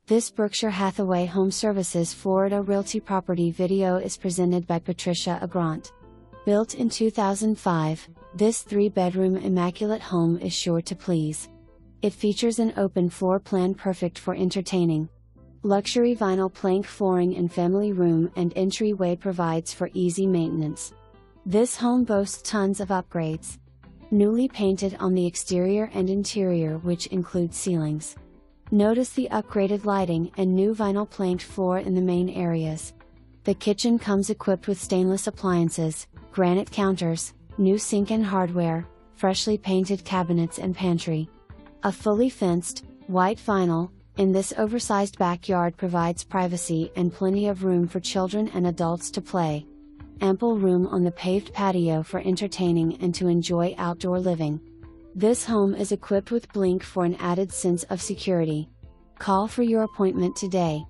This Berkshire Hathaway HomeServices Florida Realty property video is presented by Patricia Agront. Built in 2005, this 3-bedroom immaculate home is sure to please. It features an open floor plan perfect for entertaining. Luxury vinyl plank flooring in family room and entryway provides for easy maintenance. This home boasts tons of upgrades. Newly painted on the exterior and interior, which include ceilings. Notice the upgraded lighting and new vinyl planked floor in the main areas. The kitchen comes equipped with stainless appliances, granite counters, new sink and hardware, freshly painted cabinets and pantry. A fully fenced, white vinyl, in this oversized backyard provides privacy and plenty of room for children and adults to play. Ample room on the paved patio for entertaining and to enjoy outdoor living. This home is equipped with Blink for an added sense of security. Call for your appointment today.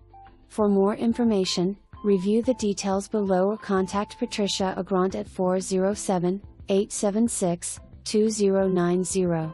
For more information, review the details below or contact Patricia Agront at 407-876-2090.